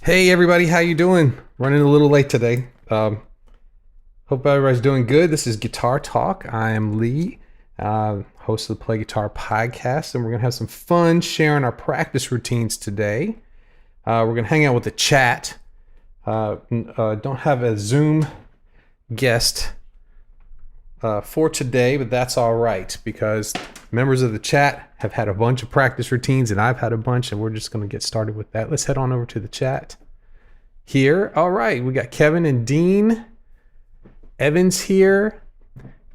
Hey everybody, how you doing? Running a little late today. Hope everybody's doing good. This is Guitar Talk. I am Lee, host of the Play Guitar podcast, and we're gonna have some fun sharing our practice routines today. We're gonna hang out with the chat. Don't have a Zoom guest for today, but that's all right because members of the chat have had a bunch of practice routines, and I've had a bunch, and we're just gonna get started with that. Let's head on over to the chat. Here. All right. We got Kevin and Dean. Evan's here.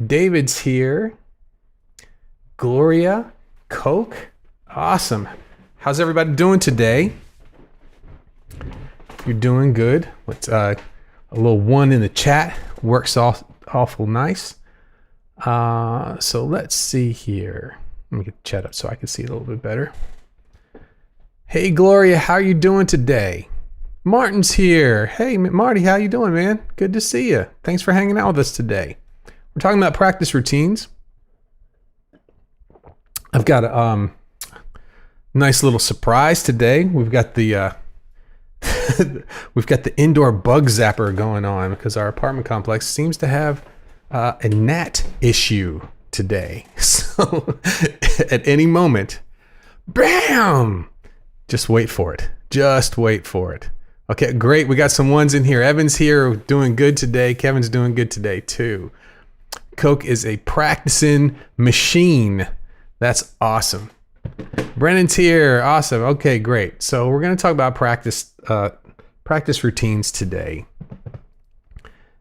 David's here. Gloria. Coke. Awesome. How's everybody doing today? You're doing good. Let's a little one in the chat works awful nice. So let's see here. Let me get the chat up so I can see it a little bit better. Hey Gloria, how are you doing today? Martin's here. Hey, Marty, how you doing, man? Good to see you. Thanks for hanging out with us today. We're talking about practice routines. I've got a nice little surprise today. We've got the we've got the indoor bug zapper going on because our apartment complex seems to have a gnat issue today. So at any moment, bam! Just wait for it. Just wait for it. Okay, great. We got some ones in here. Evan's here doing good today. Kevin's doing good today too. Coke is a practicing machine. That's awesome. Brennan's here. Awesome. Okay, great. So we're going to talk about practice routines today.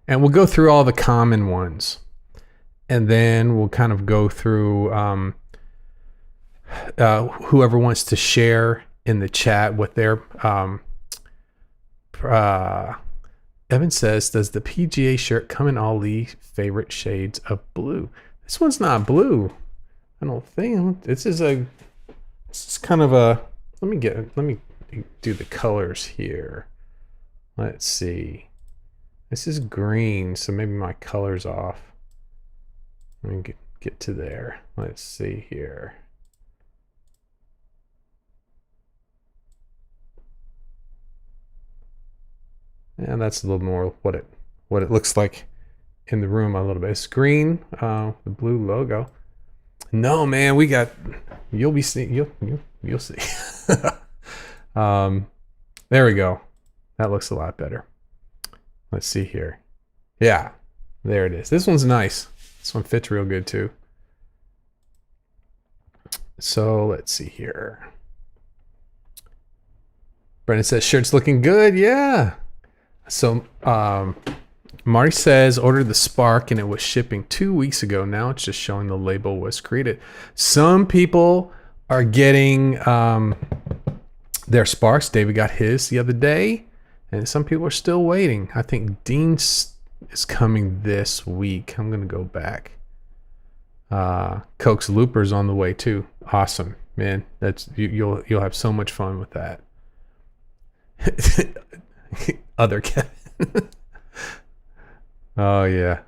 And we'll go through all the common ones. And then we'll kind of go through whoever wants to share in the chat what their Evan says, does the PGA shirt come in all Lee's favorite shades of blue? This one's not blue. I don't think. This is kind of a, let me do the colors here. Let's see. This is green, so maybe my color's off. Let me get to there. Let's see here. And that's a little more what it looks like in the room a little bit. It's green, the blue logo. No, man, you'll be seeing, you'll see. There we go. That looks a lot better. Let's see here. Yeah, there it is. This one's nice. This one fits real good too. So let's see here. Brendan says shirt's looking good. Yeah. So Marty says ordered the Spark and it was shipping 2 weeks ago. Now it's just showing the label was created. Some people are getting their Sparks. David got his the other day, and some people are still waiting. I think Dean's is coming this week. I'm gonna go back. Coke's Looper's on the way too. Awesome, man. That's you'll have so much fun with that. Other Kevin. Oh yeah.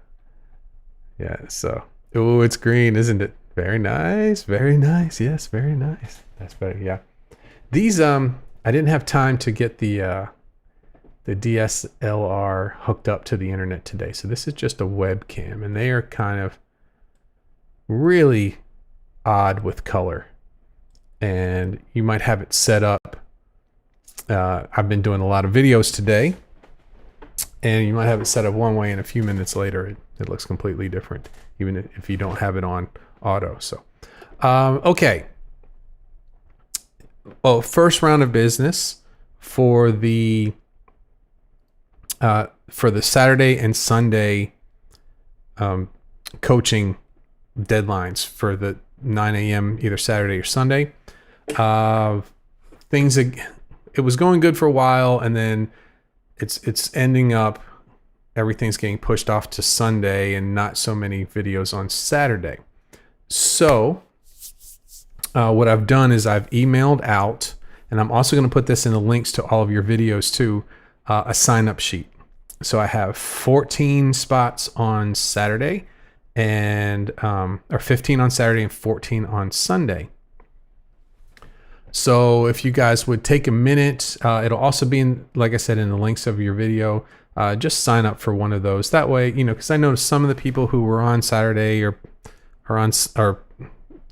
So, oh, it's green, isn't it? Very nice. Very nice. Yes, very nice. That's better. Yeah. These I didn't have time to get the DSLR hooked up to the internet today. So this is just a webcam, and they are kind of really odd with color. And you might have it set up. I've been doing a lot of videos today, and you might have it set up one way, and a few minutes later it looks completely different, even if you don't have it on auto. So okay. First round of business for the Saturday and Sunday coaching deadlines for the 9 a.m. either Saturday or Sunday. It was going good for a while, and then it's ending up, everything's getting pushed off to Sunday and not so many videos on Saturday. So what I've done is I've emailed out, and I'm also going to put this in the links to all of your videos too, a sign-up sheet. So I have 14 spots on Saturday, and or 15 on Saturday and 14 on Sunday. So if you guys would take a minute, it'll also be in, like I said, in the links of your video. Just sign up for one of those. That way, because I noticed some of the people who were on Saturday are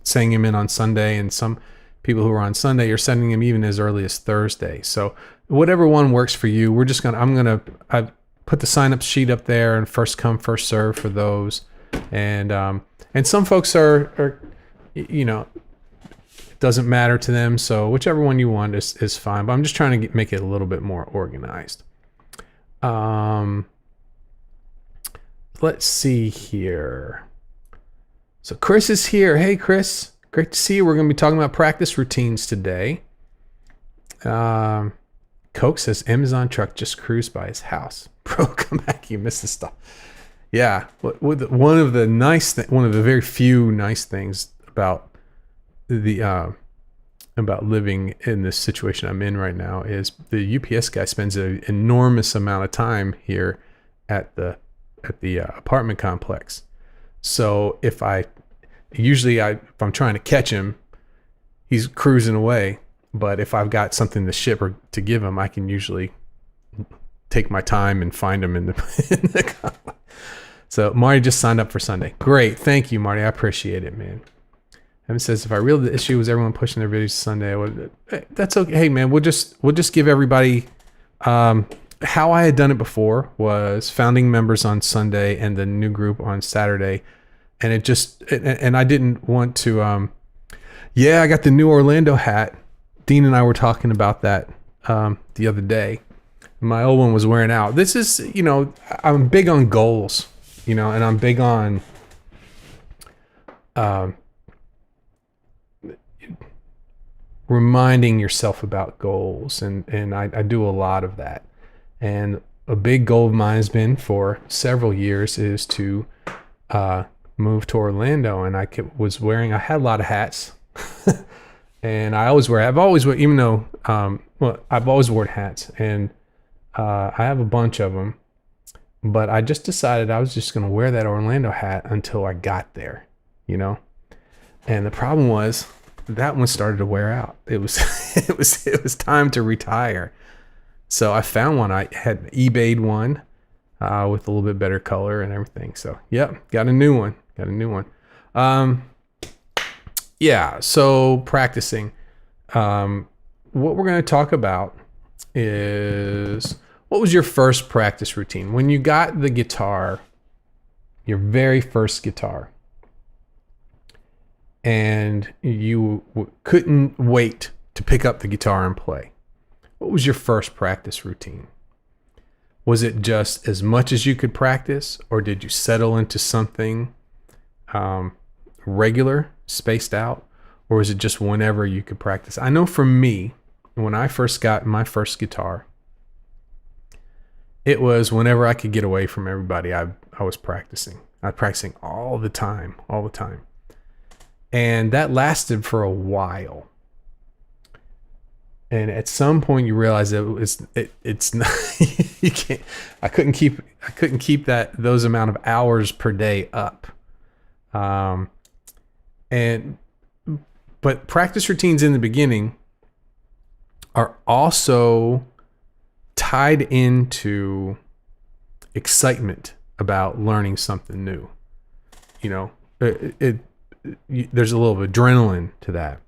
sending them in on Sunday, and some people who are on Sunday are sending them even as early as Thursday. So whatever one works for you, I put the sign up sheet up there, and first come, first serve for those. And some folks are it doesn't matter to them. So whichever one you want is fine, but I'm just trying to make it a little bit more organized. Let's see here. So Chris is here. Hey, Chris. Great to see you. We're going to be talking about practice routines today. Coke says Amazon truck just cruised by his house. Bro, come back. You missed the stuff. Yeah. One of the very few nice things about living in this situation I'm in right now is the UPS guy spends an enormous amount of time here at the apartment complex. So if I'm trying to catch him, he's cruising away. But if I've got something to ship or to give him, I can usually take my time and find him in the complex. So Marty just signed up for Sunday. Great, thank you, Marty. I appreciate it, man. Evan says, if I realized the issue was everyone pushing their videos to Sunday, that's okay. Hey, man, we'll just give everybody. How I had done it before was founding members on Sunday and the new group on Saturday, and I didn't want to. I got the new Orlando hat. Dean and I were talking about that the other day. My old one was wearing out. This is, I'm big on goals, and I'm big on. Reminding yourself about goals, and I do a lot of that. And a big goal of mine has been for several years is to move to Orlando. And I had a lot of hats, and I've always worn hats, and I have a bunch of them. But I just decided I was just going to wear that Orlando hat until I got there, And the problem was, that one started to wear out. It was time to retire. So I found one. I had eBayed one with a little bit better color and everything. So got a new one. So practicing. What we're going to talk about is, what was your first practice routine when you got the guitar, your very first guitar? And you couldn't wait to pick up the guitar and play. What was your first practice routine? Was it just as much as you could practice, or did you settle into something regular, spaced out, or was it just whenever you could practice? I know for me, when I first got my first guitar, it was whenever I could get away from everybody, I was practicing. I was practicing all the time. And that lasted for a while. And at some point you realize it's not, I couldn't keep those amount of hours per day up. But practice routines in the beginning are also tied into excitement about learning something new. There's a little adrenaline to that,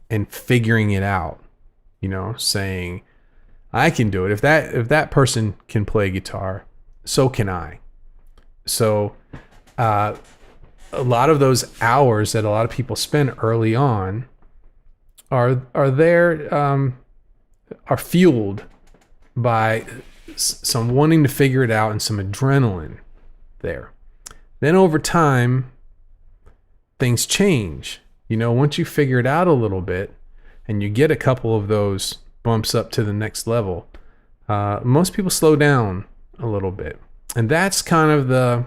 and figuring it out, saying, I can do it. If that person can play guitar, so can I. So a lot of those hours that a lot of people spend early on are fueled by some wanting to figure it out and some adrenaline there. Then over time, things change. Once you figure it out a little bit and you get a couple of those bumps up to the next level, most people slow down a little bit. And that's kind of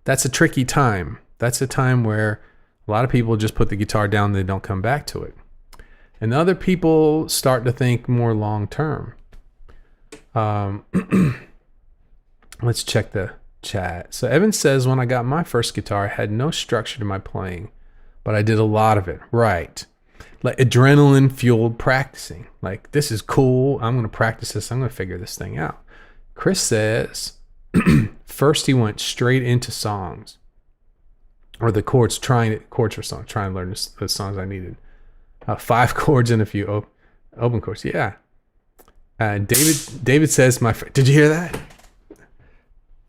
that's a tricky time. That's a time where a lot of people just put the guitar down and they don't come back to it. And other people start to think more long term. Let's check the chat. So Evan says, when I got my first guitar, I had no structure to my playing, but I did a lot of it. Right. like adrenaline fueled practicing. Like, this is cool. I'm going to practice this. I'm going to figure this thing out. Chris says first he went straight into songs or the chords, chords for songs, trying to learn the songs I needed. 5 chords and a few open chords. Yeah. David says, did you hear that?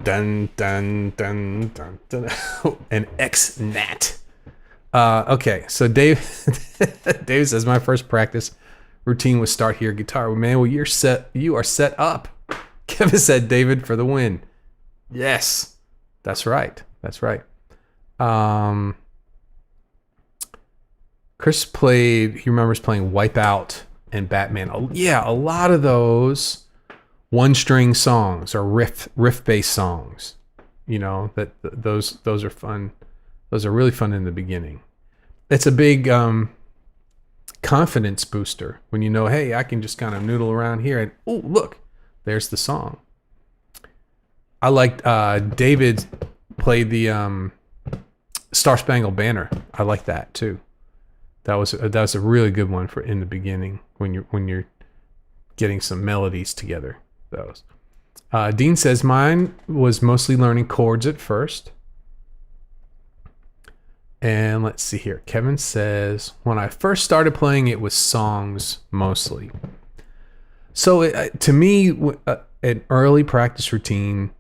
Dun, dun, dun, dun, dun. An X-Nat. Okay, so David says, my first practice routine was start here guitar. Man, well, you are set up. Kevin said, David for the win. Yes, that's right. Chris he remembers playing Wipeout and Batman. Oh, yeah, a lot of those one-string songs or riff-based songs. You know, those are fun. Those are really fun in the beginning. It's a big confidence booster when you know, hey, I can just kind of noodle around here and, oh, look, there's the song. I liked David played the Star Spangled Banner. I like that too. That was a really good one for in the beginning when you're getting some melodies together. Those. Dean says mine was mostly learning chords at first. And let's see here. Kevin says, when I first started playing, it was songs mostly. So to me, an early practice routine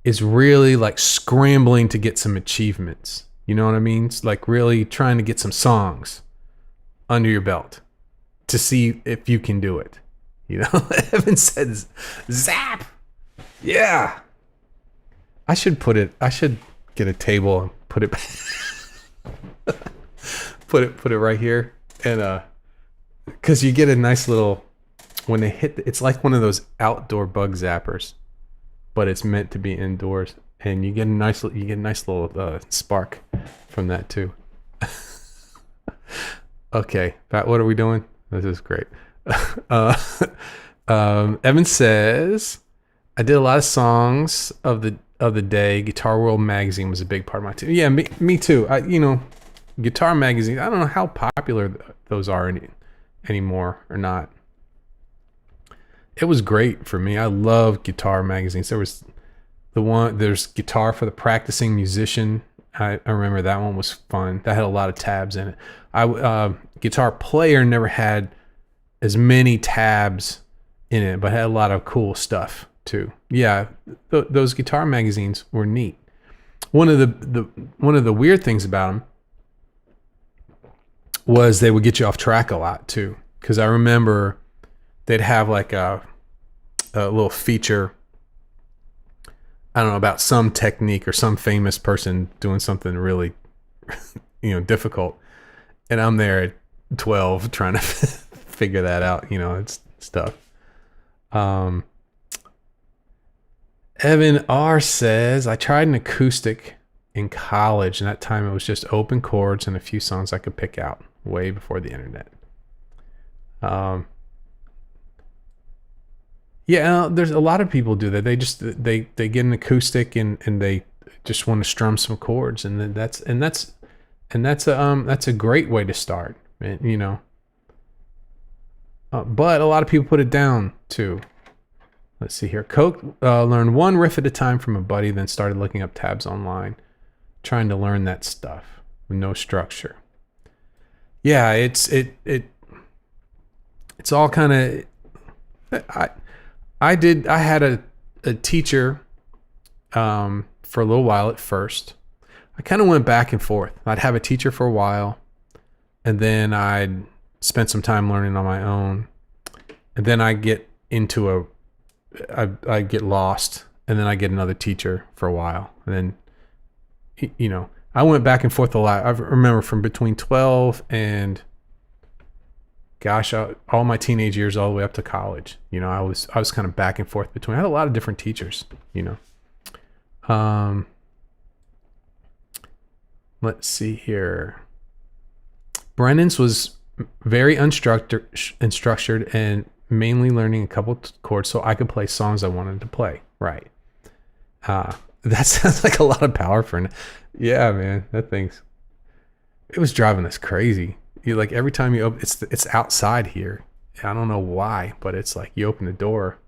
is really like scrambling to get some achievements. You know what I mean? It's like really trying to get some songs under your belt to see if you can do it. You know, Evan says, zap. Yeah. I should get a table and put it put it right here, and because you get a nice little, when they hit it's like one of those outdoor bug zappers, but it's meant to be indoors, and you get a nice little spark from that too. Okay, Pat, what are we doing? This is great. Evan says, I did a lot of songs of the day. Guitar World magazine was a big part of my team. Yeah, me too. Guitar magazine, I don't know how popular those are anymore or not. It was great for me. I love guitar magazines. There's Guitar for the Practicing Musician. I remember that one was fun. That had a lot of tabs in it. Guitar Player never had as many tabs in it, but had a lot of cool stuff too. Yeah, those guitar magazines were neat. One of the weird things about them was they would get you off track a lot too, because I remember they'd have like a little feature, I don't know, about some technique or some famous person doing something really difficult, and I'm there at 12 trying to figure that out. It's stuff. Evan R says, I tried an acoustic in college, and that time it was just open chords and a few songs I could pick out way before the internet. Yeah, there's a lot of people do that. They just they get an acoustic and they just want to strum some chords, and then that's a great way to start, but a lot of people put it down too. Let's see here. Coke learned one riff at a time from a buddy, then started looking up tabs online, trying to learn that stuff with no structure. Yeah, it's all kind of. I had a teacher for a little while at first. I kind of went back and forth. I'd have a teacher for a while, and then I'd spend some time learning on my own, and then I get get lost, and then I get another teacher for a while, and then I went back and forth a lot. I remember from between 12 and all my teenage years all the way up to college. I was kind of back and forth between. I had a lot of different teachers. Let's see here. Brennan's was very unstructured and mainly learning a couple chords so I could play songs I wanted to play. Right. That sounds like a lot of power for. Yeah, man, that thing's. it was driving us crazy. You like every time you open, it's outside here. I don't know why, but it's like you open the door,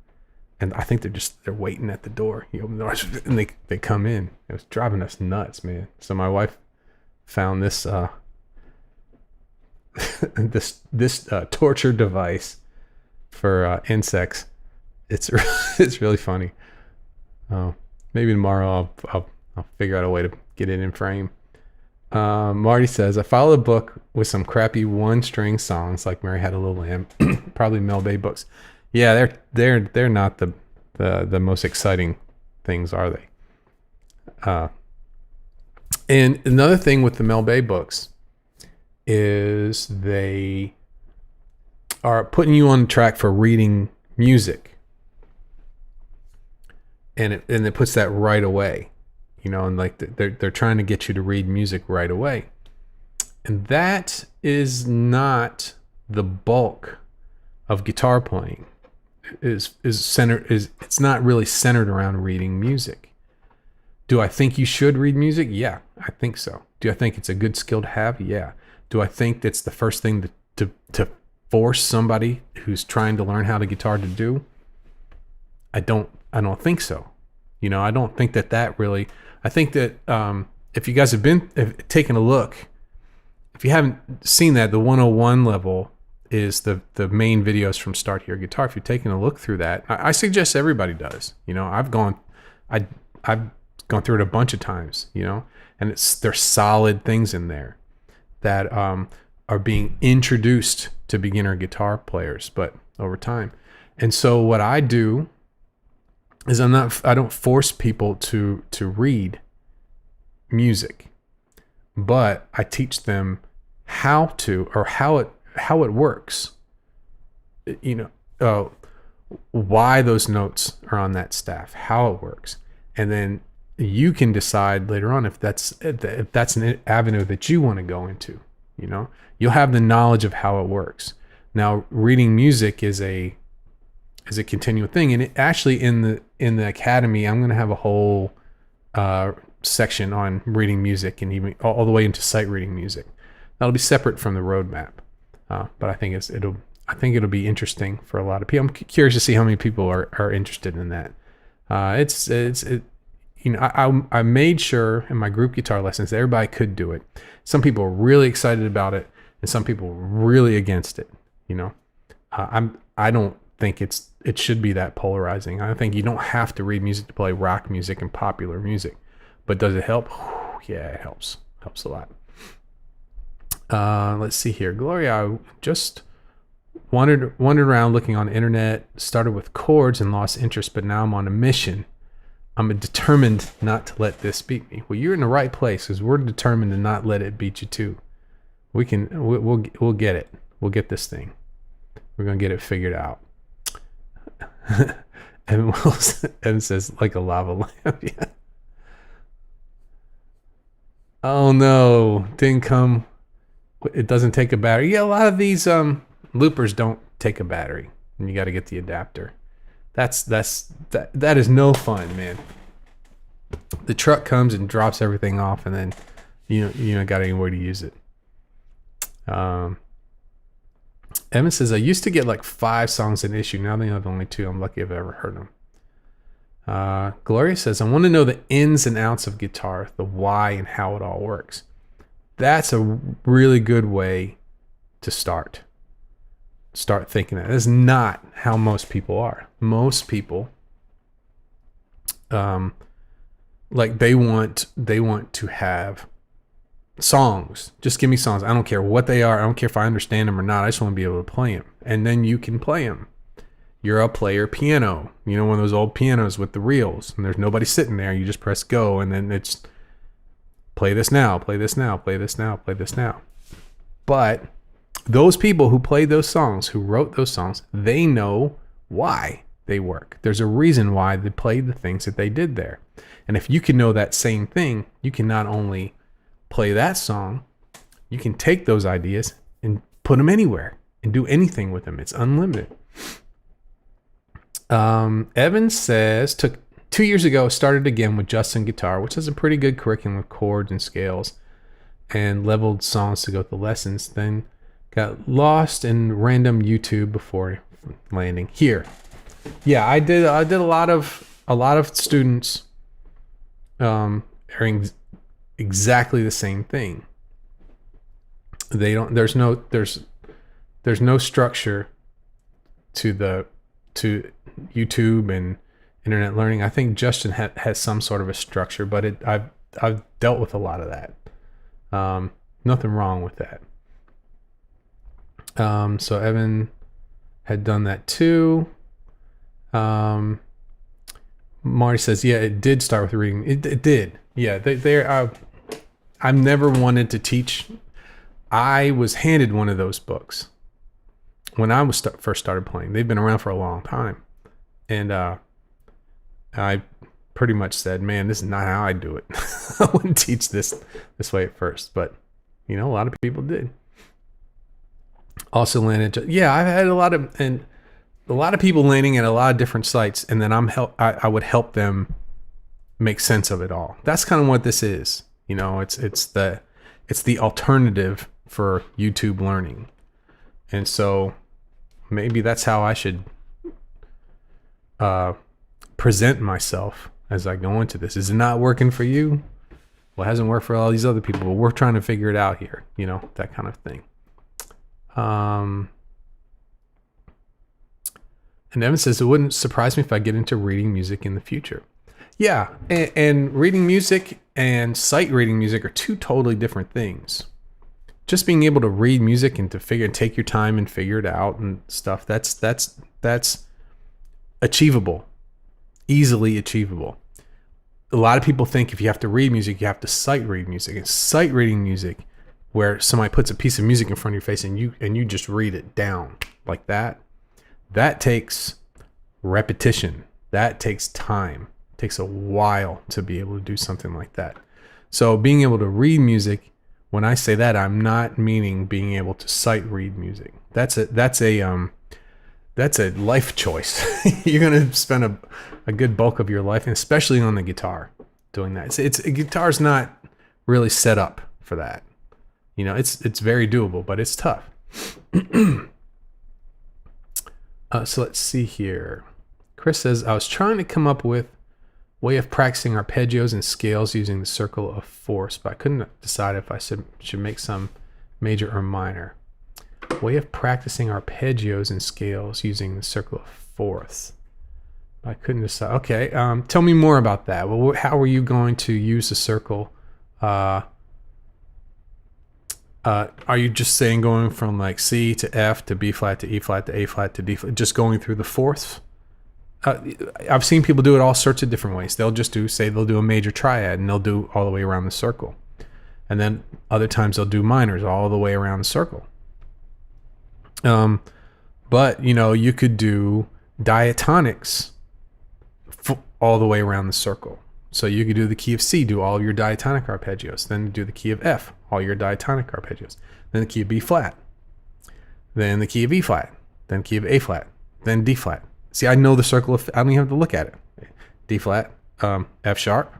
and I think they're waiting at the door. You open the door, and they come in. It was driving us nuts, man. So my wife found this this torture device for insects. It's it's really funny. Maybe tomorrow I'll figure out a way to get it in frame. Marty says, I follow a book with some crappy one-string songs like Mary Had a Little Lamb, probably Mel Bay books. Yeah, they're not the most exciting things, are they? And another thing with the Mel Bay books is they are putting you on track for reading music, and it puts that right away. And like they're trying to get you to read music right away. And that is not the bulk of guitar playing. It's not really centered around reading music. Do I think you should read music? Yeah, I think so. Do I think it's a good skill to have? Yeah. Do I think that's the first thing to force somebody who's trying to learn how to guitar to do? I don't think so. I don't think that really. I think that if you guys have taken a look, if you haven't seen that, the 101 level is the main videos from Start Here Guitar. If you're taking a look through that, I suggest everybody does. I've gone through it a bunch of times. And there's solid things in there that are being introduced to beginner guitar players, but over time. And so what I do is I don't force people to read music, but I teach them how it works. Why those notes are on that staff, how it works, and then you can decide later on if that's an avenue that you want to go into. You'll have the knowledge of how it works. Now, reading music is a continual thing, and it actually in the academy, I'm going to have a whole section on reading music, and even all the way into sight reading music. That'll be separate from the roadmap, but I think it'll be interesting for a lot of people. I'm curious to see how many people are interested in that. I made sure in my group guitar lessons that everybody could do it. Some people are really excited about it, and some people are really against it. I don't think it should be that polarizing. I think you don't have to read music to play rock music and popular music. But does it help? Yeah, it helps. Helps a lot. Let's see here. Gloria, I just wandered around looking on the internet, started with chords and lost interest, but now I'm on a mission. I'm determined not to let this beat me. Well, you're in the right place, because we're determined to not let it beat you too. We'll get it. We'll get this thing. We're going to get it figured out. Evan says, like a lava lamp. Yeah. Oh no, didn't come. It doesn't take a battery. Yeah, a lot of these loopers don't take a battery, and you got to get the adapter. That is no fun, man. The truck comes and drops everything off, and then you don't got anywhere to use it. Evan says, I used to get like 5 songs an issue. Now they have only 2. I'm lucky I've ever heard them. Gloria says, I want to know the ins and outs of guitar, the why and how it all works. That's a really good way to start thinking that. That's not how most people are. Most people, like they want to have songs. Just give me songs. I don't care what they are. I don't care if I understand them or not. I just want to be able to play them. And then you can play them. You're a player piano. One of those old pianos with the reels, and there's nobody sitting there. You just press go, and then it's play this now, play this now, play this now, play this now. But those people who played those songs, who wrote those songs, they know why they work. There's a reason why they played the things that they did there. And if you can know that same thing, you can not only play that song, you can take those ideas and put them anywhere and do anything with them. It's unlimited. Evan says, took 2 years ago, started again with Justin Guitar, which has a pretty good curriculum with chords and scales. and leveled songs to go with the lessons. Then got lost in random YouTube before landing here. Yeah, I did a lot of students are exactly the same thing. They don't. There's no structure to YouTube and internet learning. I think Justin has some sort of a structure, but I've dealt with a lot of that. Nothing wrong with that. So Evan had done that too. Marty says, yeah, it did start with reading. It did. Yeah, I've never wanted to teach. I was handed one of those books when I was first started playing. They've been around for a long time. And I pretty much said, man, this is not how I do it. I wouldn't teach this way at first. But, a lot of people did. Also landed. Yeah, I've had a lot of people landing at a lot of different sites. And then I would help them make sense of it all. That's kind of what this is. It's the alternative for YouTube learning. And so maybe that's how I should present myself as I go into this. Is it not working for you? Well, it hasn't worked for all these other people, but we're trying to figure it out here, that kind of thing. And Evan says, it wouldn't surprise me if I get into reading music in the future. Yeah, and reading music and sight reading music are two totally different things. Just being able to read music and to take your time and figure it out and stuff, that's achievable, easily achievable. A lot of people think if you have to read music, you have to sight read music. And sight reading music, where somebody puts a piece of music in front of your face and you just read it down like that takes repetition. That takes time. It takes a while to be able to do something like that. So being able to read music, when I say that, I'm not meaning being able to sight read music. That's a life choice. You're going to spend a good bulk of your life, and especially on the guitar, doing that. Guitar's not really set up for that. It's very doable, but it's tough. So let's see here. Chris says, I was trying to come up with a way of practicing arpeggios and scales using the circle of fourths, but I couldn't decide if I should make some major or minor. Way of practicing arpeggios and scales using the circle of fourths. I couldn't decide. Okay, tell me more about that. Well, how are you going to use the circle? Are you just saying going from like C to F to B flat to E flat to A flat to D flat, just going through the fourths? I've seen people do it all sorts of different ways. They'll do a major triad and they'll do all the way around the circle. And then other times they'll do minors all the way around the circle. But you could do diatonics all the way around the circle. So you could do the key of C, do all of your diatonic arpeggios, then do the key of F, all your diatonic arpeggios, then the key of B flat, then the key of E flat, then key of A flat, then D flat. See, I know the circle of, I don't even have to look at it. D flat, F sharp,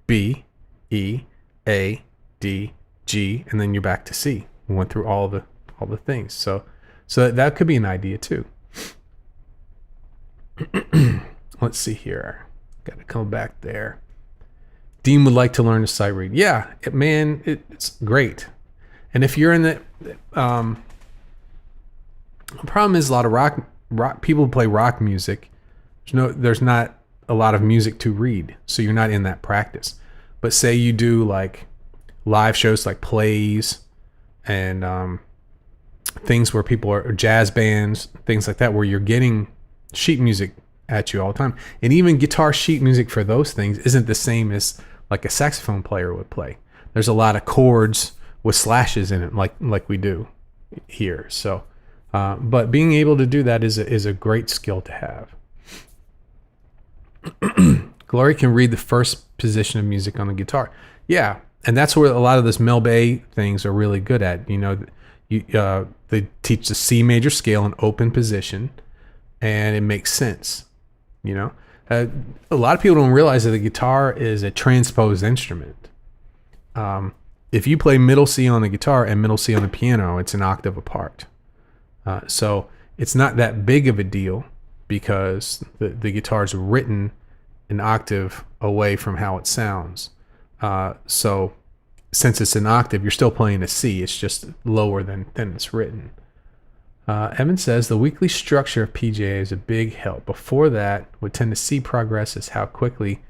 B, E, A, D, G, and then you're back to C. We went through all the things. So that could be an idea too. Let's see here. Got to come back there. Dean would like to learn to sight read. Yeah, it's great. And if you're in the problem is a lot of rock people who play rock music. There's not a lot of music to read, so you're not in that practice. But say you do like live shows, like plays and things where people are jazz bands, things like that, where you're getting sheet music at you all the time. And even guitar sheet music for those things isn't the same as like a saxophone player would play. There's a lot of chords with slashes in it, like we do here. So, but being able to do that is a great skill to have. Gloria can read the first position of music on the guitar. Yeah, and that's where a lot of this Mel Bay things are really good at. They teach the C major scale in open position, and it makes sense. A lot of people don't realize that the guitar is a transposed instrument. if you play middle C on the guitar and middle C on the piano, it's an octave apart. So it's not that big of a deal because the guitar is written an octave away from how it sounds. So since it's an octave, you're still playing a C. It's just lower than it's written. Evan says the weekly structure of PJA is a big help. Before that, would tend to see progress as how quickly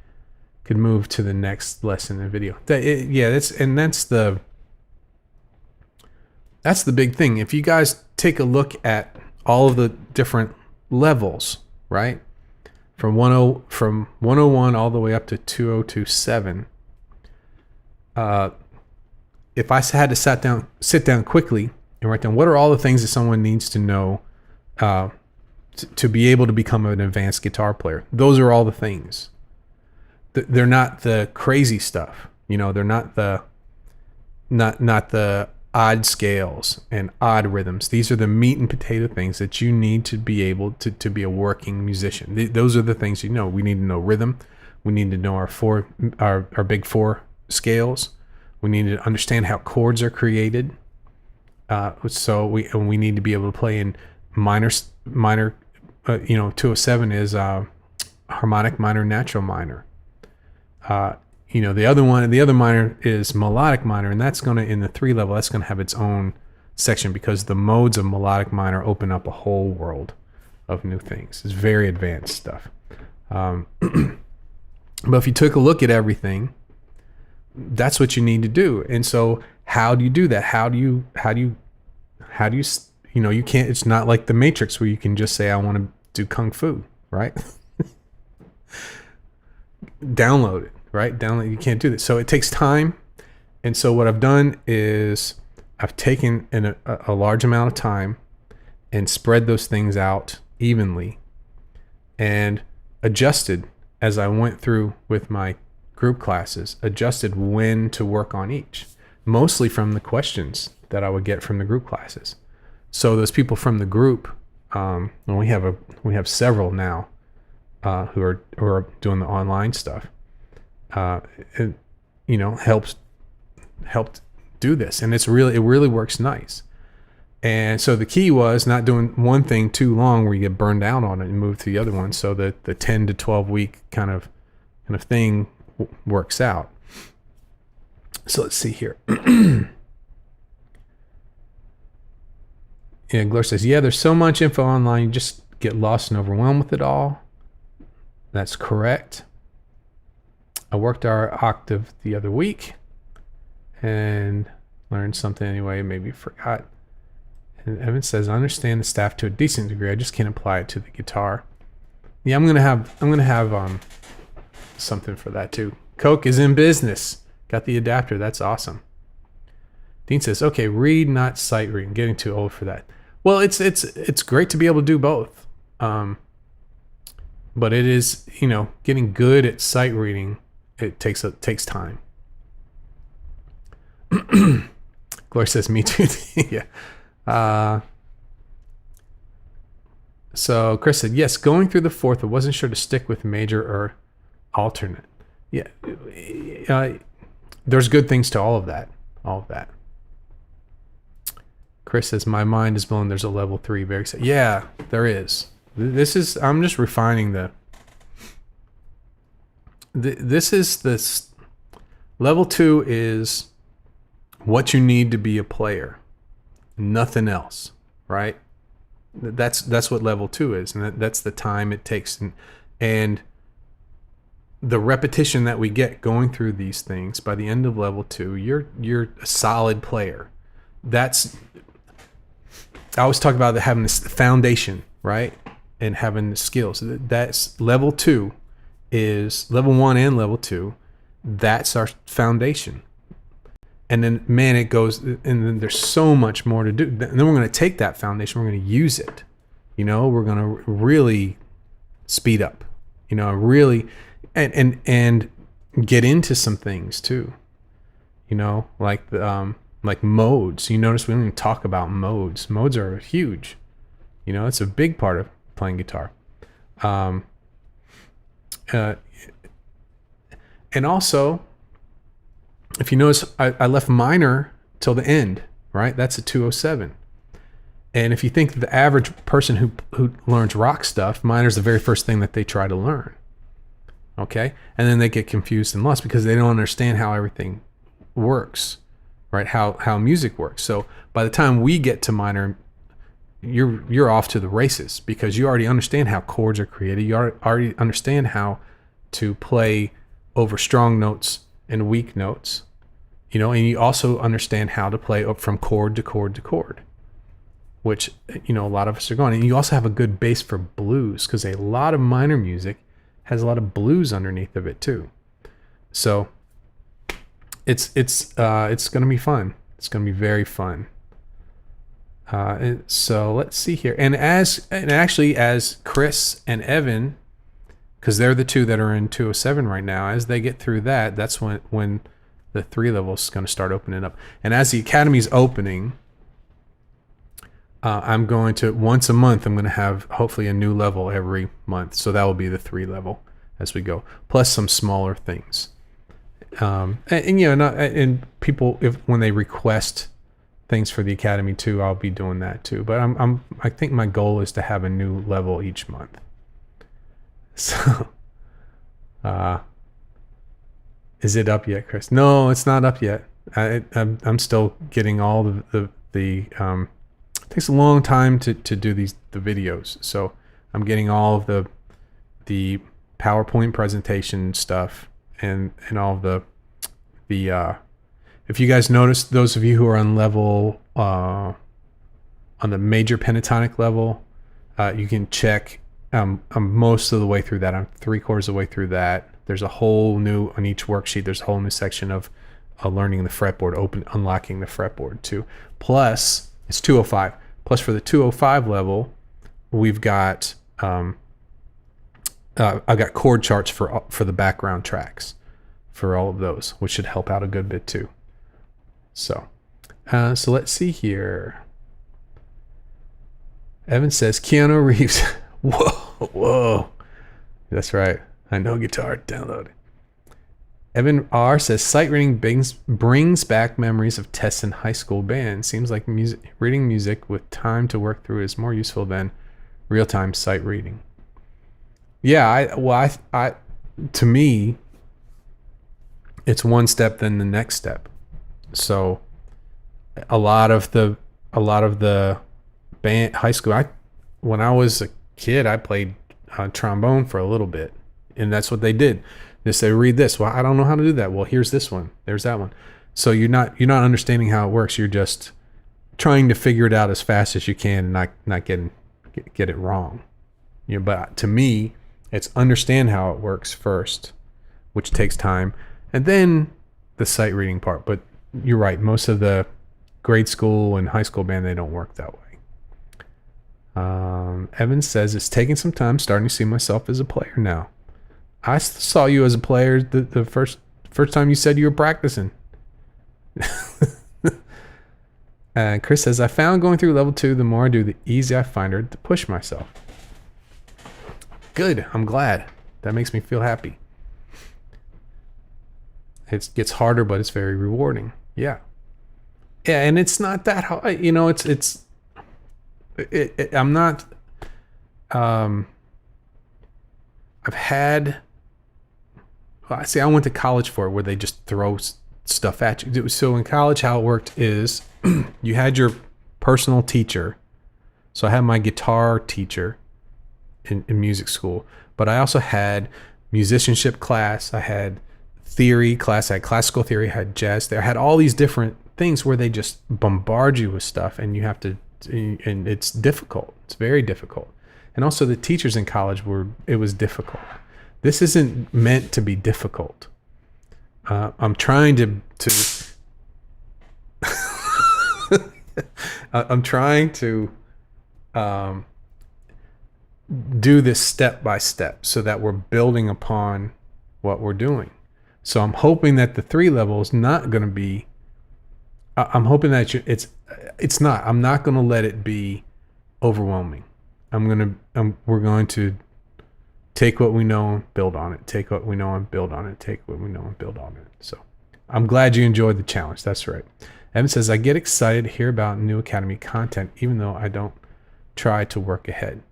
could move to the next lesson in video. That's the big thing. If you guys take a look at all of the different levels, right? From 101 all the way up to 2027. If I had to sit down quickly and write down what are all the things that someone needs to know to be able to become an advanced guitar player, those are all the things. They're not the crazy stuff, they're not the odd scales and odd rhythms. These are the meat and potato things that you need to be able to be a working musician. Those are the things we need to know rhythm. We need to know our big four scales. We need to understand how chords are created. So we need to be able to play in minor. 207 is harmonic minor, natural minor. The other minor is melodic minor, and that's in the 3 level, that's going to have its own section because the modes of melodic minor open up a whole world of new things. It's very advanced stuff. But if you took a look at everything, that's what you need to do. And so how do you do that? How do you you can't, it's not like the Matrix where you can just say, I want to do Kung Fu, right? Download it, right? You can't do that. So it takes time. And so what I've done is I've taken a large amount of time and spread those things out evenly and adjusted as I went through with my group classes, adjusted when to work on each, mostly from the questions that I would get from the group classes. So those people from the group, and we have several now who are doing the online stuff. It helped do this, and it really works nice. And so the key was not doing one thing too long where you get burned out on it and move to the other one. So that the 10 to 12 week kind of thing works out. So let's see here. Yeah, Gloria says, there's so much info online, you just get lost and overwhelmed with it all. That's correct. I worked our octave the other week and learned something anyway, maybe forgot. And Evan says, I understand the staff to a decent degree, I just can't apply it to the guitar. Yeah, I'm gonna have something for that too. Coke is in business. Got the adapter, that's awesome. Dean says, okay, read, not sight reading. Getting too old for that. Well, it's great to be able to do both. But it is, getting good at sight reading, it takes time. Gloria says, me too. Yeah. So Chris said, yes, going through the fourth, I wasn't sure to stick with major or alternate. Yeah. There's good things to all of that. Chris says, my mind is blown. There's a level 3. Very excited. Yeah, there is. I'm just refining this level 2 is what you need to be a player. Nothing else, right? That's what level 2 is. And that's the time it takes. And the repetition that we get going through these things, by the end of level 2, you're a solid player. I always talk about having this foundation, right? And having the skills. That's level 2 is level 1 and level 2. That's our foundation. And then, man, it goes, and then there's so much more to do. And then we're going to take that foundation, we're going to use it. We're going to really speed up, really, and get into some things too, like modes. You notice we don't even talk about modes. Modes are huge. It's a big part of playing guitar. And also, if you notice, I left minor till the end, right? That's a 207. And if you think the average person who learns rock stuff, minor's the very first thing that they try to learn. Okay? And then they get confused and lost because they don't understand how everything works, right? How music works. So by the time we get to minor, you're off to the races because you already understand how chords are created. You already understand how to play over strong notes and weak notes, and you also understand how to play up from chord to chord to chord, which, a lot of us are going. And you also have a good base for blues because a lot of minor music has a lot of blues underneath of it too. So it's going to be fun. It's going to be very fun. So let's see here. And actually as Chris and Evan, because they're the two that are in 207 right now, as they get through that, that's when the 3 level is going to start opening up. And as the academy's opening, I'm going to, once a month, I'm going to have hopefully a new level every month. So that will be the 3 level as we go, plus some smaller things. And people, when they request things for the academy too, I'll be doing that too. But I think my goal is to have a new level each month. So, is it up yet, Chris? No, it's not up yet. I'm still getting all the it takes a long time to do the videos. So I'm getting all of the PowerPoint presentation stuff and all of the if you guys notice, those of you who are on level on the major pentatonic level, you can check. I'm most of the way through that. I'm 3/4 of the way through that. There's a whole new, on each worksheet, there's a whole new section of learning the fretboard, unlocking the fretboard too. Plus, it's 205. Plus for the 205 level, we've got, I've got chord charts for the background tracks for all of those, which should help out a good bit too. So let's see here. Evan says Keanu Reeves. Whoa. That's right. I know guitar. Download it. Evan R says sight reading brings back memories of tests in high school band. Seems like reading music with time to work through is more useful than real-time sight reading. Yeah, I to me, it's one step then the next step. So a lot of the band high school, when I was a kid, I played trombone for a little bit, and that's what they did. They say, read this. Well, I don't know how to do that. Well, here's this one. There's that one. So you're not understanding how it works. You're just trying to figure it out as fast as you can and not get it wrong. But to me, it's understand how it works first, which takes time, and then the sight reading part. But you're right. Most of the grade school and high school band, they don't work that way. Evan says it's taking some time, starting to see myself as a player now. I saw you as a player the first time you said you were practicing. Chris says, I found going through level 2, the more I do, the easier I find it to push myself. Good. I'm glad. That makes me feel happy. It gets harder, but it's very rewarding. Yeah. Yeah, and it's not that hard. I'm not. I've had. Well, I went to college for it, where they just throw stuff at you. So in college, how it worked is you had your personal teacher. So I had my guitar teacher in music school, but I also had musicianship class. I had theory class. I had classical theory. I had jazz theory. I had all these different things where they just bombard you with stuff, and you have to. And it's difficult. It's very difficult. And also the teachers in college it was difficult. This isn't meant to be difficult. I'm trying to I'm trying to do this step by step so that we're building upon what we're doing. So I'm hoping that the 3 level is not going to be, I'm hoping that it's not. I'm not going to let it be overwhelming. We're going to take what we know and build on it. Take what we know and build on it. Take what we know and build on it. So I'm glad you enjoyed the challenge. That's right. Evan says, I get excited to hear about new Academy content, even though I don't try to work ahead.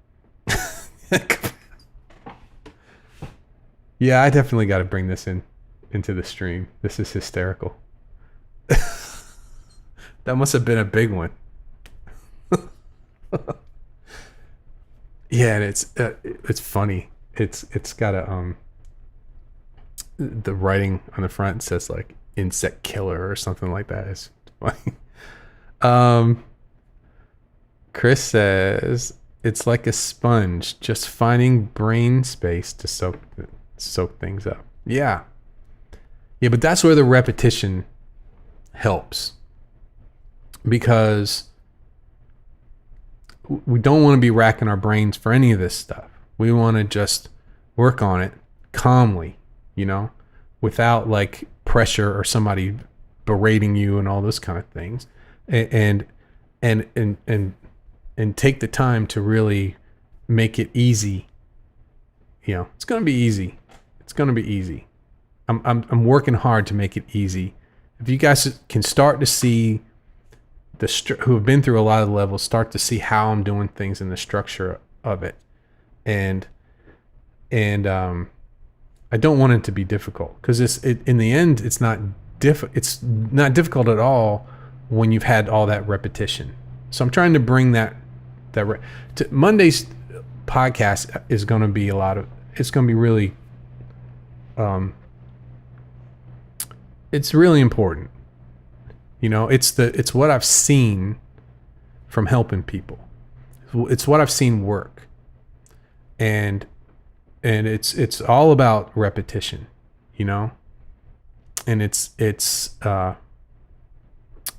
Yeah, I definitely got to bring this into the stream. This is hysterical. That must have been a big one. Yeah, and it's funny. It's got a the writing on the front says like insect killer or something like that. It's funny. Chris says it's like a sponge, just finding brain space to soak things up. Yeah, but that's where the repetition helps, because we don't want to be racking our brains for any of this stuff. We want to just work on it calmly, without like pressure or somebody berating you and all those kind of things, and take the time to really make it easy. It's going to be easy. It's going to be easy. I'm working hard to make it easy. If you guys can start to see who have been through a lot of the levels, start to see how I'm doing things in the structure of it, and I don't want it to be difficult, because in the end it's not difficult at all when you've had all that repetition. So I'm trying to bring that to Monday's podcast is going to be it's going to be really it's really important. It's what I've seen from helping people. It's what I've seen work. And it's all about repetition, and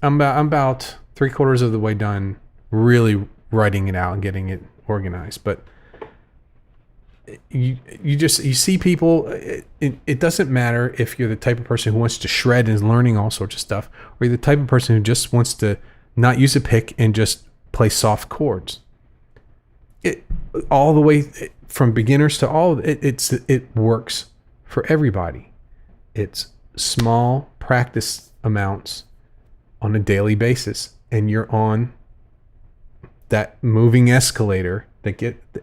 I'm about 3/4 of the way done really writing it out and getting it organized. But you see people, it doesn't matter if you're the type of person who wants to shred and is learning all sorts of stuff, or you're the type of person who just wants to not use a pick and just play soft chords. All the way from beginners to all, it works for everybody. It's small practice amounts on a daily basis, and you're on that moving escalator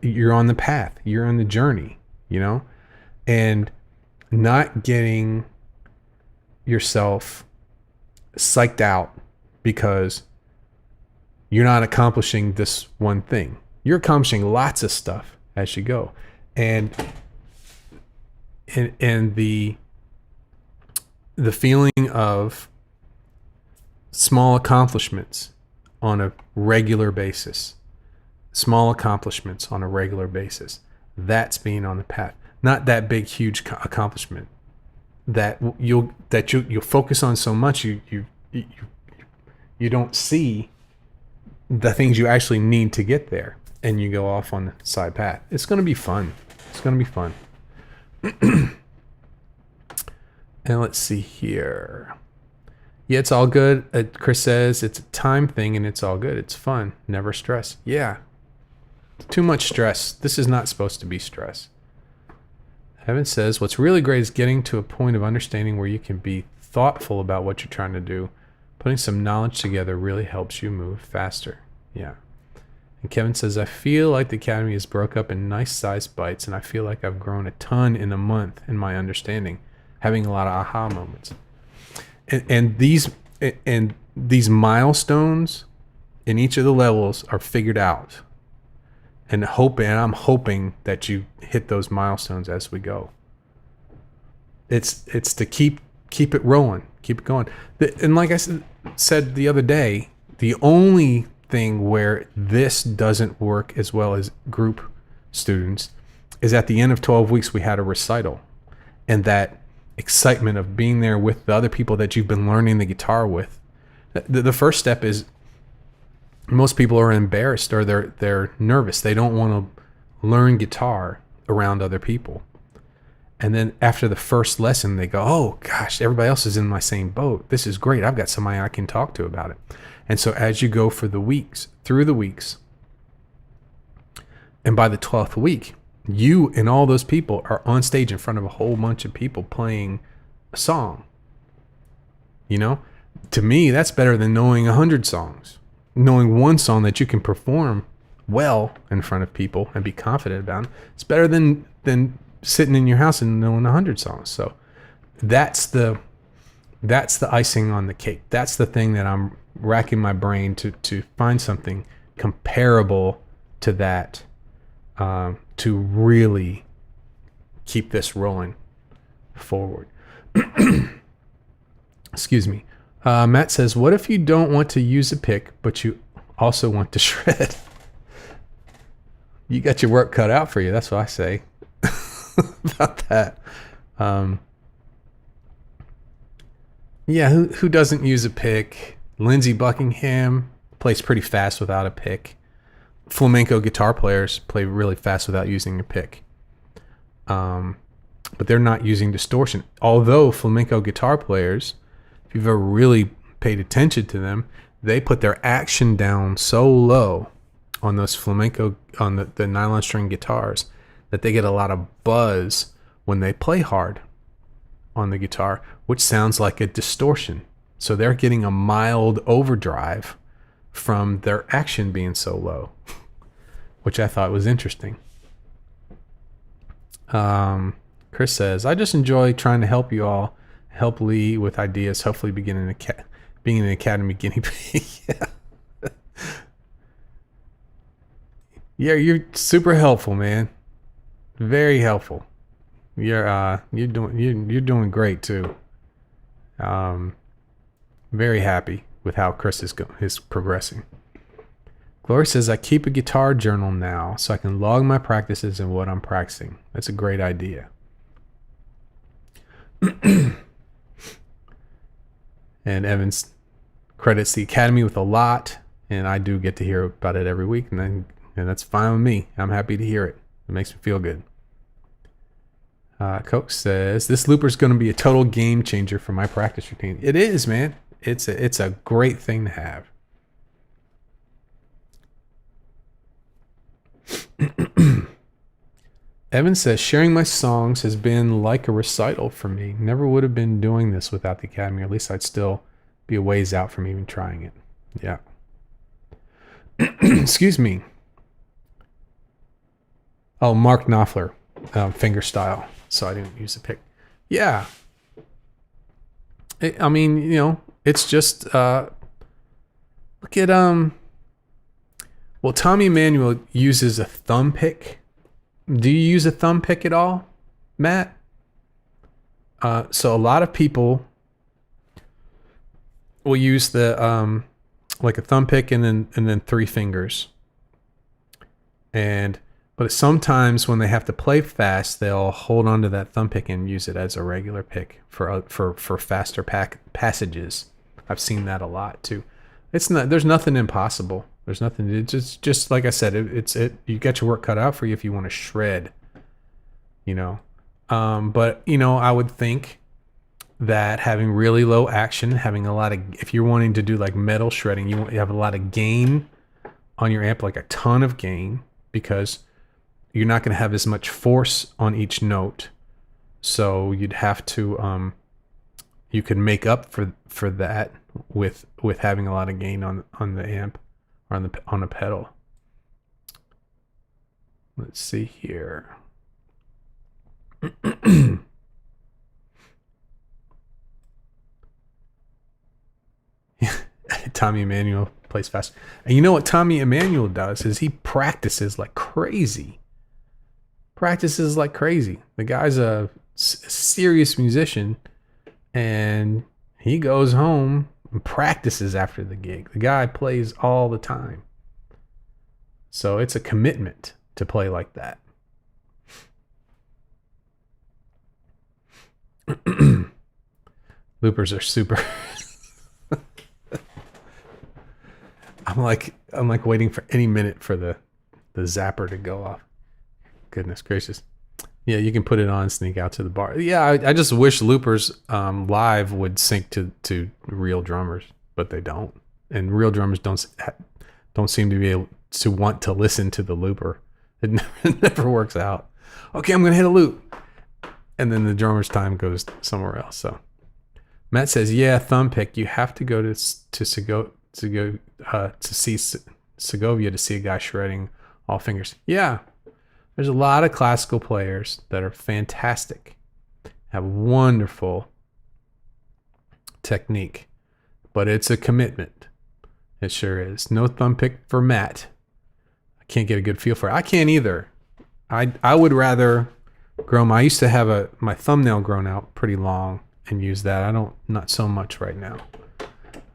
you're on the path, you're on the journey, and not getting yourself psyched out because you're not accomplishing this one thing. You're accomplishing lots of stuff as you go, and the feeling of small accomplishments on a regular basis. That's being on the path. Not that big, huge accomplishment that you'll focus on so much you don't see the things you actually need to get there, and you go off on the side path. It's going to be fun. And let's see here. Yeah, it's all good. Chris says it's a time thing and it's all good. It's fun. Never stress. Yeah. Too much stress. This is not supposed to be stress. Evan says, what's really great is getting to a point of understanding where you can be thoughtful about what you're trying to do. Putting some knowledge together really helps you move faster. Yeah. And Kevin says, I feel like the Academy is broke up in nice sized bites, and I feel like I've grown a ton in a month in my understanding, having a lot of aha moments. And these milestones in each of the levels are figured out. And I'm hoping that you hit those milestones as we go. It's to keep it rolling, keep it going. And like I said the other day, the only thing where this doesn't work as well as group students is at the end of 12 weeks we had a recital, and that excitement of being there with the other people that you've been learning the guitar with. The first step is, most people are embarrassed or they're nervous. They don't want to learn guitar around other people. And then after the first lesson, they go, oh gosh, everybody else is in my same boat. This is great. I've got somebody I can talk to about it. And so as you go through the weeks, and by the 12th week, you and all those people are on stage in front of a whole bunch of people playing a song. You know, to me, that's better than knowing 100 songs. Knowing one song that you can perform well in front of people and be confident about. It's better than sitting in your house and knowing 100 songs. So that's the icing on the cake. That's the thing that I'm racking my brain to find something comparable to that, to really keep this rolling forward. Excuse me. Matt says, what if you don't want to use a pick, but you also want to shred? You got your work cut out for you. That's what I say about that. Yeah, who doesn't use a pick? Lindsey Buckingham plays pretty fast without a pick. Flamenco guitar players play really fast without using a pick. But they're not using distortion. Although flamenco guitar players, if you've ever really paid attention to them, they put their action down so low on those flamenco, on the nylon string guitars, that they get a lot of buzz when they play hard on the guitar, which sounds like a distortion. So they're getting a mild overdrive from their action being so low, which I thought was interesting. Chris says, I just enjoy trying to help you all, help Lee with ideas, hopefully being an academy guinea pig. Yeah. Yeah, you're super helpful, man. Very helpful. You're doing great too. Very happy with how Chris is progressing. Glory says, I keep a guitar journal now so I can log my practices and what I'm practicing. That's a great idea. And Evans credits the Academy with a lot, and I do get to hear about it every week, and that's fine with me. I'm happy to hear it. It makes me feel good. Coach says, this looper is going to be a total game changer for my practice routine. It is, man. It's a great thing to have. Evan says, sharing my songs has been like a recital for me. Never would have been doing this without the Academy. At least I'd still be a ways out from even trying it. Yeah. Excuse me. Oh, Mark Knopfler, finger style. So I didn't use the pick. Yeah. I mean, you know, it's just, look at, well, Tommy Emmanuel uses a thumb pick. Do you use a thumb pick at all, Matt? So a lot of people will use the, like a thumb pick and then three fingers. But sometimes when they have to play fast, they'll hold on to that thumb pick and use it as a regular pick for faster passages. I've seen that a lot too. There's nothing impossible. There's nothing. It's just like I said. You got your work cut out for you if you want to shred. You know, but you know, I would think that having really low action, having a lot of, if you're wanting to do like metal shredding, you have a lot of gain on your amp, like a ton of gain, because you're not going to have as much force on each note. So you'd have to, you could make up for that with having a lot of gain on the amp or on a pedal. Let's see here. Tommy Emmanuel plays fast. And you know what Tommy Emmanuel does is he practices like crazy. The guy's a serious musician, and he goes home and practices after the gig. The guy plays all the time. So it's a commitment to play like that. Loopers are super. I'm like waiting for any minute for the zapper to go off. Goodness gracious. Yeah, you can put it on and sneak out to the bar. Yeah, I just wish loopers live would sync to real drummers, but they don't. And real drummers don't seem to be able to want to listen to the looper. It never works out. Okay, I'm going to hit a loop. And then the drummer's time goes somewhere else. So Matt says, "Yeah, thumb pick. You have to go to see Segovia to see a guy shredding all fingers." Yeah, there's a lot of classical players that are fantastic, have wonderful technique, but it's a commitment. It sure is. No thumb pick for Matt. I can't get a good feel for it. I can't either. I would rather grow I used to have my thumbnail grown out pretty long and use that. I don't, not so much right now.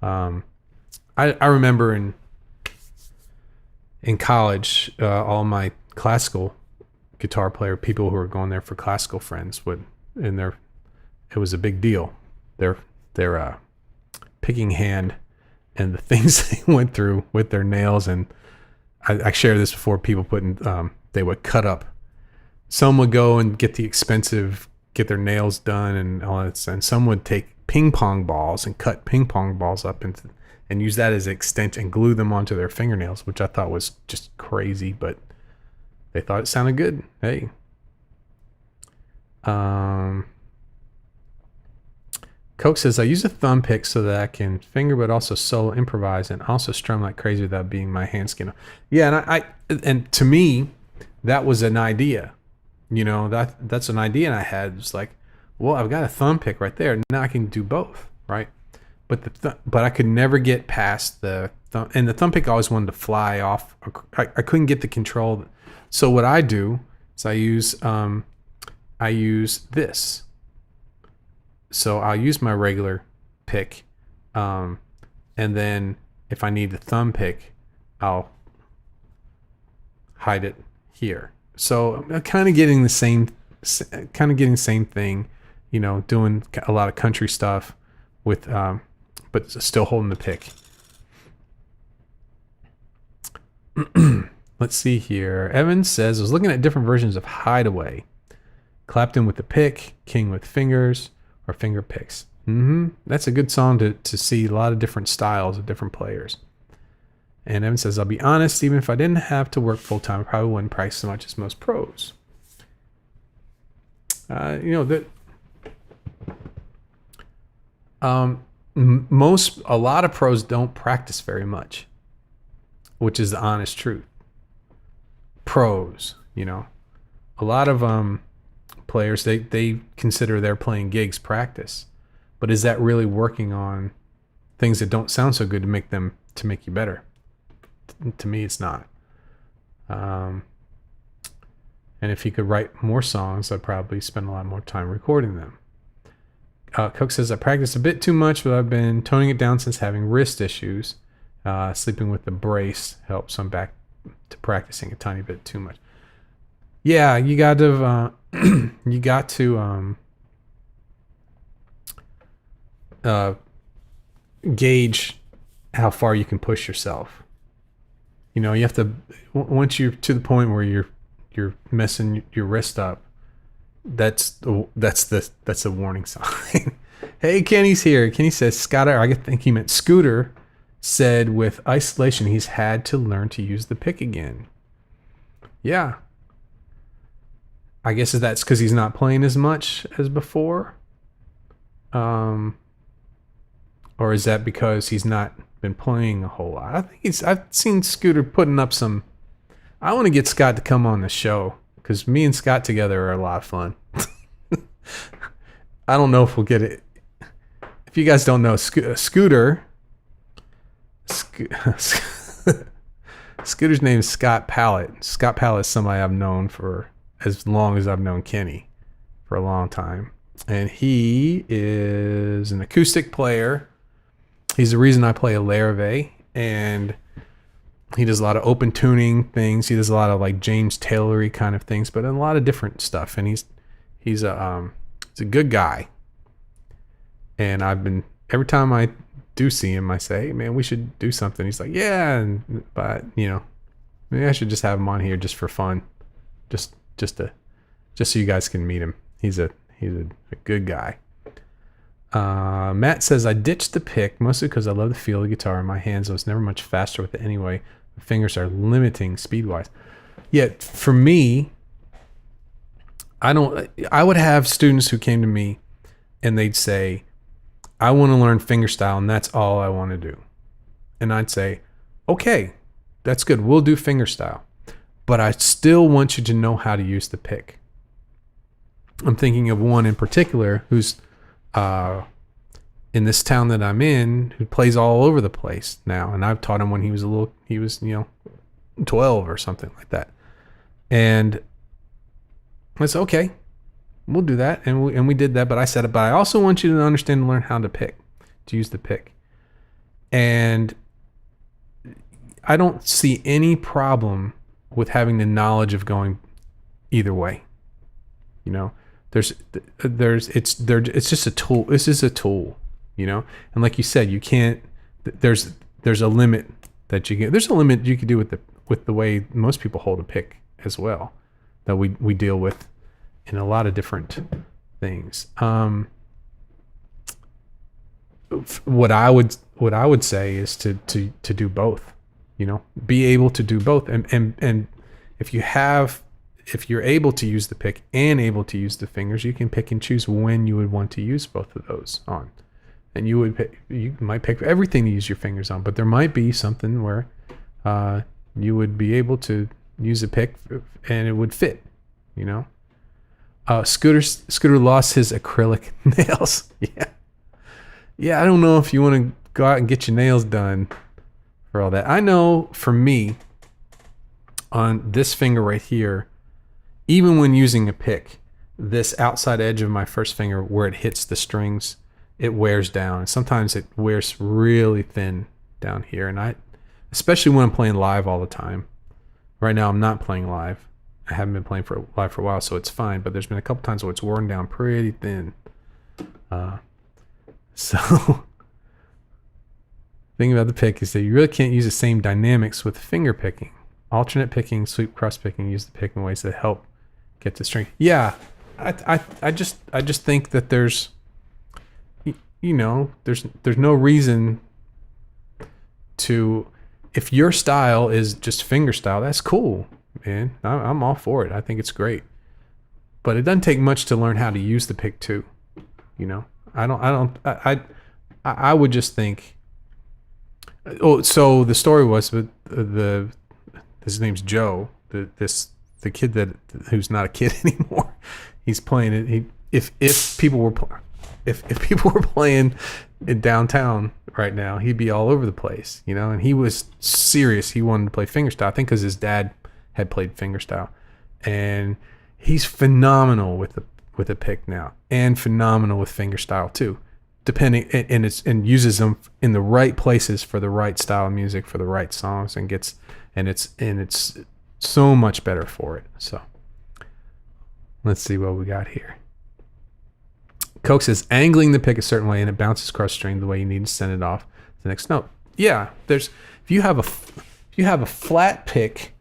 I remember in college, all my classical guitar player people who were going there for classical friends it was a big deal. Their picking hand and the things they went through with their nails. And I shared this before. People they would cut up. Some would go and get their nails done and all that. And some would take ping pong balls and cut ping pong balls up and use that as an extension and glue them onto their fingernails, which I thought was just crazy, but they thought it sounded good. Hey. Coke says, I use a thumb pick so that I can finger, but also solo improvise and also strum like crazy without being my hand skin. Yeah, and to me, that was an idea. That's an idea, and I had was like, well, I've got a thumb pick right there. Now I can do both, right? But I could never get past the thumb, and the thumb pick always wanted to fly off. I couldn't get the control. So what I do is I use this. So I'll use my regular pick, and then if I need the thumb pick, I'll hide it here. So I'm kind of getting the same thing, doing a lot of country stuff with, but still holding the pick. Let's see here. Evan says, I was looking at different versions of Hideaway. Clapton with the pick, King with fingers, or finger picks. That's a good song to see a lot of different styles of different players. And Evan says, I'll be honest, even if I didn't have to work full time, I probably wouldn't practice so much as most pros. A lot of pros don't practice very much, which is the honest truth. Pros, a lot of players, they consider their playing gigs practice, but is that really working on things that don't sound so good to make you better? To me, it's not. And if he could write more songs, I'd probably spend a lot more time recording them. Cook says, I practice a bit too much, but I've been toning it down since having wrist issues. Sleeping with the brace helps. So I'm back to practicing a tiny bit too much. Yeah, you got to gauge how far you can push yourself. You have to, once you're to the point where you're messing your wrist up, that's the warning sign. Hey, Kenny's here. Kenny says, Scott, I think he meant Scooter, said with isolation he's had to learn to use the pick again. Yeah. I guess that's because he's not playing as much as before. Or is that because he's not been playing a whole lot? I think I've seen Scooter putting up some. I want to get Scott to come on the show because me and Scott together are a lot of fun. I don't know if we'll get it. If you guys don't know, Scooter's name is Scott Pallett. Scott Pallett is somebody I've known for as long as I've known Kenny, for a long time. And he is an acoustic player. He's the reason I play a Larrivee, and he does a lot of open tuning things. He does a lot of like James Taylory kind of things, but a lot of different stuff. And he's a good guy. And every time I do see him, I say, hey, man, we should do something. He's like, yeah, but maybe I should just have him on here just for fun, just so you guys can meet him. He's a good guy. Matt says, I ditched the pick mostly because I love the feel of the guitar in my hands. I was never much faster with it anyway. My fingers are limiting speed-wise. Yet for me, I would have students who came to me and they'd say, I want to learn fingerstyle, and that's all I want to do. And I'd say, okay, that's good. We'll do fingerstyle. But I still want you to know how to use the pick. I'm thinking of one in particular who's in this town that I'm in, who plays all over the place now. And I've taught him when he was 12 or something like that. And I said, okay, we'll do that. And we did that. But I said, but I also want you to understand and learn how to use the pick. And I don't see any problem with having the knowledge of going either way. It's just a tool. This is a tool, and like you said, you can't. There's a limit that you can. There's a limit you can do with the way most people hold a pick as well, that we deal with in a lot of different things. What I would say is to do both. Be able to do both, and if you're able to use the pick and able to use the fingers, you can pick and choose when you would want to use both of those on. And you might pick everything to use your fingers on, but there might be something where you would be able to use a pick and it would fit. Scooter lost his acrylic nails. Yeah. I don't know if you want to go out and get your nails done for all that. I know for me, on this finger right here, even when using a pick, this outside edge of my first finger where it hits the strings, it wears down. And sometimes it wears really thin down here. And especially when I'm playing live all the time. Right now I'm not playing live. I haven't been playing live for a while, so it's fine. But there's been a couple times where it's worn down pretty thin. So thing about the pick is that you really can't use the same dynamics with finger picking. Alternate picking, sweep cross picking, use the pick in ways that help get the string. Yeah, I just think that there's no reason to, if your style is just finger style, that's cool, man. I'm all for it. I think it's great, but it doesn't take much to learn how to use the pick too. I would just think. Oh, so the story was with his name's Joe. The kid who's not a kid anymore. He's playing it. If people were playing in downtown right now, he'd be all over the place, And he was serious. He wanted to play fingerstyle. I think because his dad had played fingerstyle, and he's phenomenal with a pick now, and phenomenal with fingerstyle too. Depending, and uses them in the right places for the right style of music, for the right songs, and it's so much better for it. So let's see what we got here. Coke says angling the pick a certain way and it bounces across string the way you need to send it off the next note. Yeah, if you have a flat pick,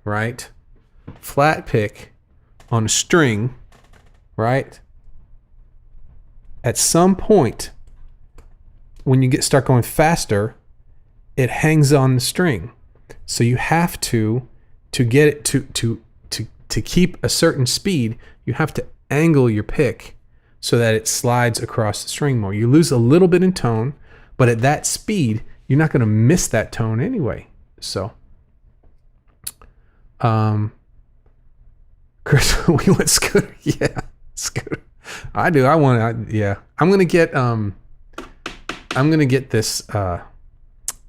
right? Flat pick on a string, right? At some point, when you start going faster, it hangs on the string. So you have to get it to keep a certain speed, you have to angle your pick so that it slides across the string more. You lose a little bit in tone, but at that speed, you're not going to miss that tone anyway. So, Chris, we went Scooter. Yeah, Scooter. I do. Yeah. I'm gonna get this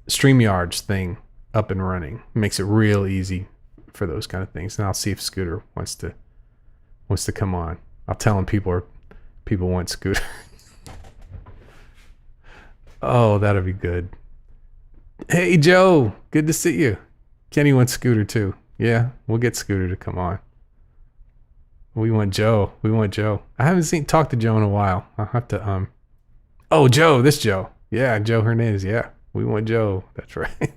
StreamYards thing up and running. It makes it real easy for those kind of things. And I'll see if Scooter wants to come on. I'll tell him people want Scooter. Oh, that'll be good. Hey Joe, good to see you. Kenny wants Scooter too. Yeah, we'll get Scooter to come on. We want Joe. I haven't talked to Joe in a while. I'll have to oh, Joe, this Joe. Yeah, Joe Hernandez. Yeah. We want Joe. That's right.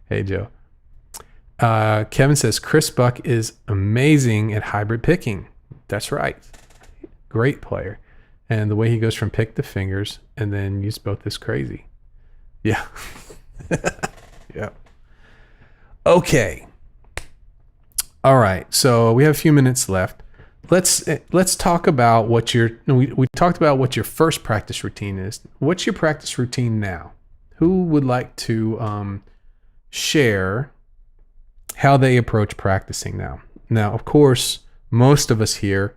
Hey Joe. Kevin says Chris Buck is amazing at hybrid picking. That's right. Great player. And the way he goes from pick to fingers and then use both is crazy. Yeah. Yeah. Okay. All right. So we have a few minutes left. let's talk about what we talked about what your first practice routine is. What's your practice routine now? Who would like to share how they approach practicing now? Now, of course, most of us here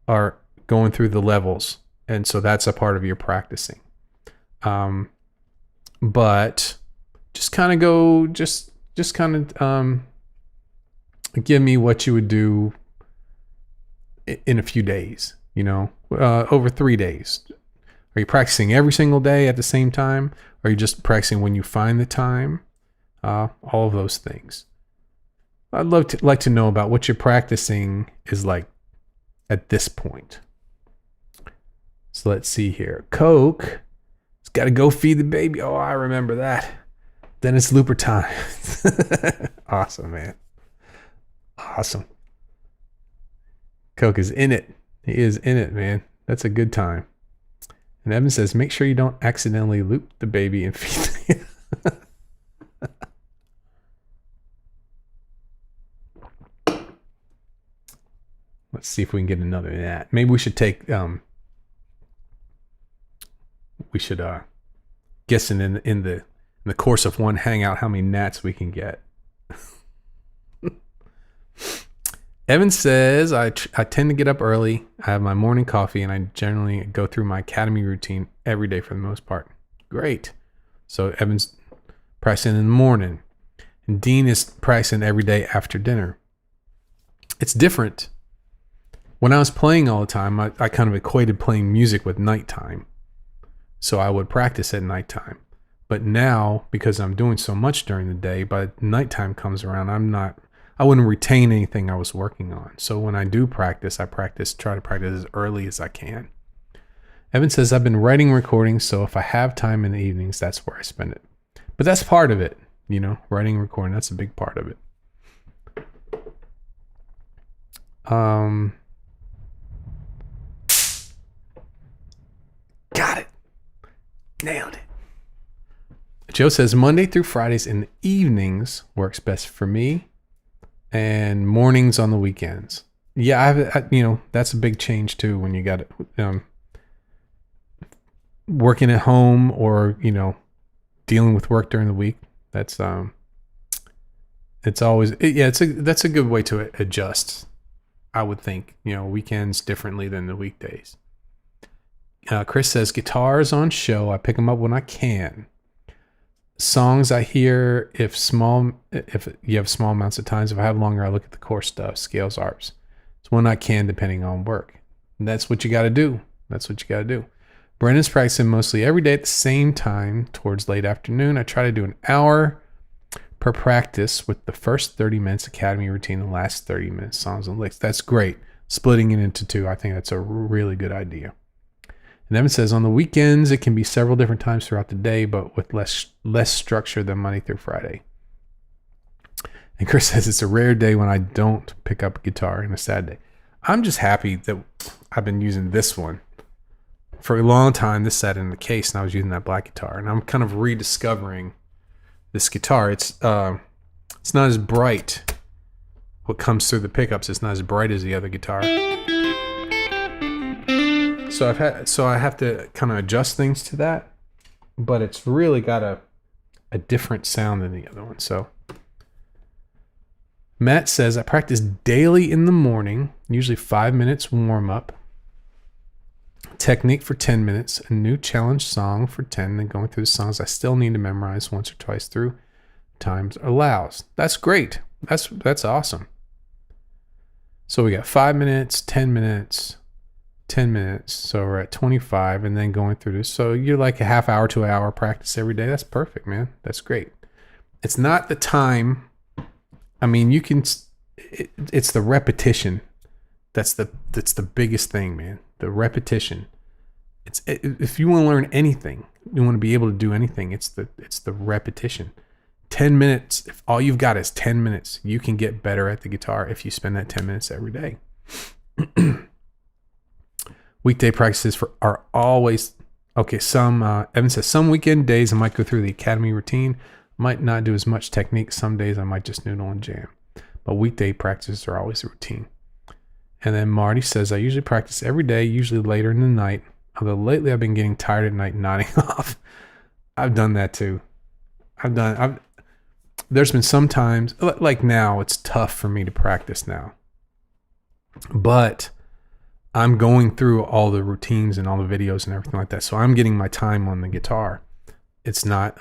are going through the levels, and so that's a part of your practicing. But just kind of go, just kind of give me what you would do in a few days, over 3 days. Are you practicing every single day at the same time? Or are you just practicing when you find the time? All of those things. I'd like to know about what your practicing is like at this point. So let's see here. Coke, it's got to go feed the baby. Oh, I remember that. Then it's looper time. Awesome, man. Awesome. Coke is in it. He is in it, man. That's a good time. And Evan says, make sure you don't accidentally loop the baby and feed the Let's see if we can get another of that. Maybe we should take guess in the course of one hangout how many gnats we can get. Evan says, I tend to get up early. I have my morning coffee, and I generally go through my academy routine every day for the most part. Great. So Evan's practicing in the morning, and Dean is practicing every day after dinner. It's different. When I was playing all the time, I kind of equated playing music with nighttime. So I would practice at nighttime. But now, because I'm doing so much during the day, by nighttime comes around, I wouldn't retain anything I was working on. So when I do practice, try to practice as early as I can. Evan says, I've been writing recordings, so if I have time in the evenings, that's where I spend it. But that's part of it, writing and recording, that's a big part of it. Got it. Nailed it. Joe says, Monday through Fridays in the evenings works best for me, and mornings on the weekends. Yeah, that's a big change too when you got it. Working at home or, dealing with work during the week. That's it's always, that's a good way to adjust. I would think, weekends differently than the weekdays. Chris says, guitars on show. I pick them up when I can. Songs I hear if you have small amounts of times. If I have longer, I look at the core stuff, scales, arps. It's when I can, depending on work. And that's what you got to do. Brendan's practicing mostly every day at the same time towards late afternoon. I try to do an hour per practice with the first 30 minutes academy routine, the last 30 minutes songs and licks. That's great. Splitting it into two, I think that's a really good idea. And Evan says, on the weekends, it can be several different times throughout the day, but with less structure than Monday through Friday. And Chris says, it's a rare day when I don't pick up a guitar and a sad day. I'm just happy that I've been using this one. For a long time, this sat in the case, and I was using that black guitar. And I'm kind of rediscovering this guitar. It's not as bright. What comes through the pickups, it's not as bright as the other guitar. So I have to kind of adjust things to that, but it's really got a different sound than the other one. So Matt says, I practice daily in the morning, usually 5 minutes warm up, technique for 10 minutes, a new challenge song for 10, then going through the songs I still need to memorize once or twice through times allows. That's great. That's awesome. So we got 5 minutes, 10 minutes, 10 minutes. So we're at 25 and then going through this. So you're like a half hour to an hour practice every day. That's perfect, man. That's great. It's not the time. I mean, it's the repetition. That's the biggest thing, man. The repetition. If you want to learn anything, you want to be able to do anything, it's the repetition. 10 minutes. If all you've got is 10 minutes, you can get better at the guitar if you spend that 10 minutes every day. Weekday practices are always okay. Evan says some weekend days I might go through the academy routine, might not do as much technique. Some days I might just noodle and jam, but weekday practices are always a routine. And then Marty says, I usually practice every day, usually later in the night. Although lately I've been getting tired at night nodding off. I've done that too. There's been some times, like now, it's tough for me to practice now. But I'm going through all the routines and all the videos and everything like that. So I'm getting my time on the guitar. It's not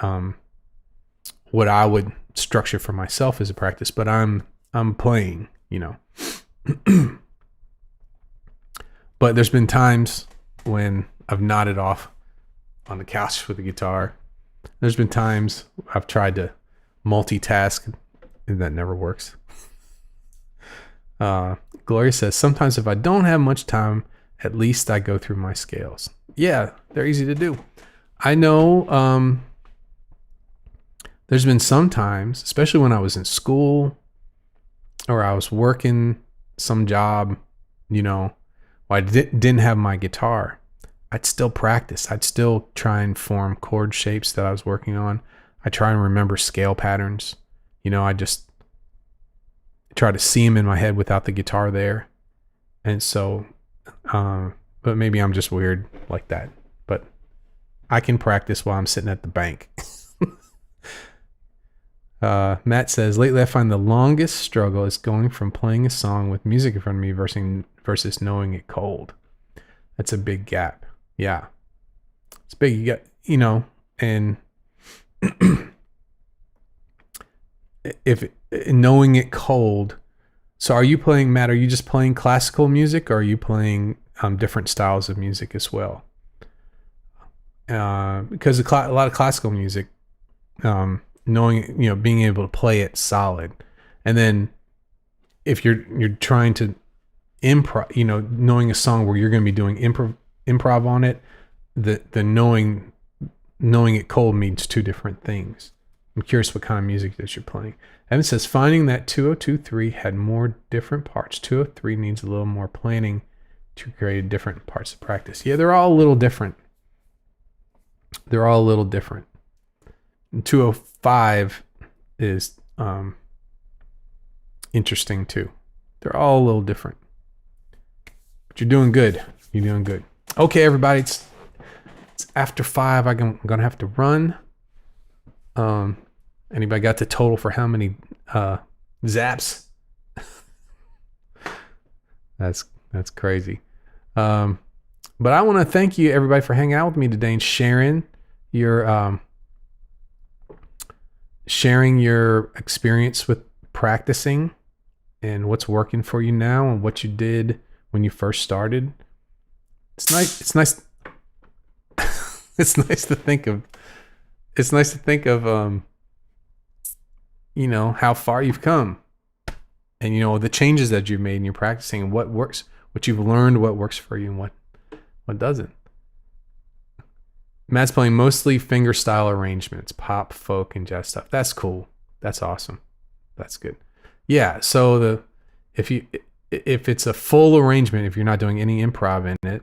what I would structure for myself as a practice, but I'm playing, you know. But there's been times when I've nodded off on the couch with the guitar. There's been times I've tried to multitask and that never works. Gloria says, sometimes if I don't have much time, at least I go through my scales. Yeah, they're easy to do. I know there's been some times, especially when I was in school or I was working some job, you know, I didn't have my guitar. I'd still practice. I'd still try and form chord shapes that I was working on. I try and remember scale patterns. You know, I just try to see them in my head without the guitar there. And so, but maybe I'm just weird like that. But I can practice while I'm sitting at the bank. Matt says, lately I find the longest struggle is going from playing a song with music in front of me versus knowing it cold. That's a big gap. Yeah. It's big. You got, you know, and if knowing it cold. So are you playing, Matt, are you just playing classical music or are you playing different styles of music as well? Because a lot of classical music, knowing, you know, being able to play it solid. And then if you're trying to improv, you know, knowing a song where you're going to be doing improv on it, the knowing it cold means two different things. I'm curious what kind of music that you're playing. Evan says, finding that 2023 had more different parts. 203 needs a little more planning to create different parts of practice. Yeah, they're all a little different. They're all a little different. And 205 is interesting too. They're all a little different. But you're doing good. You're doing good. Okay, everybody, it's after 5. I'm gonna have to run. Anybody got the total for how many zaps? That's crazy. But I want to thank you, everybody, for hanging out with me today and sharing your experience with practicing and what's working for you now and what you did when you first started. It's nice. It's nice. It's nice to think of. It's nice to think of, you know, how far you've come and, you know, the changes that you've made in your practicing and what works, what you've learned, what works for you and what doesn't. Matt's playing mostly finger style arrangements, pop, folk, and jazz stuff. That's cool. That's awesome. That's good. Yeah. So if it's a full arrangement, if you're not doing any improv in it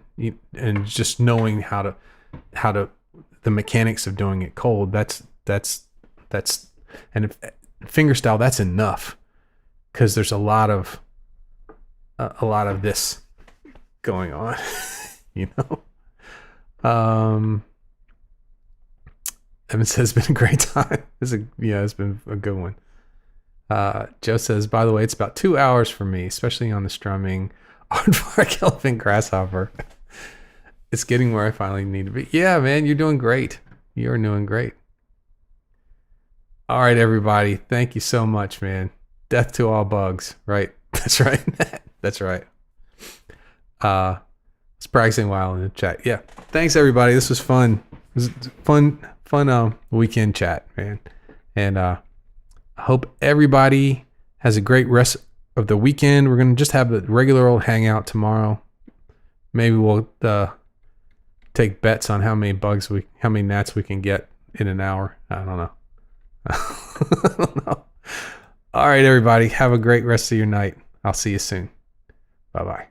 and just knowing how to the mechanics of doing it cold, that's and if finger style, that's enough, because there's a lot of this going on. You know. Evan says it's been a great time. It's been a good one. Joe says, by the way, it's about 2 hours for me, especially on the strumming. Aardvark, elephant, grasshopper. It's getting where I finally need to be. Yeah, man, you're doing great. You're doing great. All right, everybody. Thank you so much, man. Death to all bugs. Right. That's right. That's right. It's practicing while in the chat. Yeah. Thanks, everybody. This was fun. It was fun weekend chat, man. And I hope everybody has a great rest of the weekend. We're going to just have a regular old hangout tomorrow. Maybe we'll take bets on how many gnats we can get in an hour. I don't know. I don't know. All right, everybody. Have a great rest of your night. I'll see you soon. Bye-bye.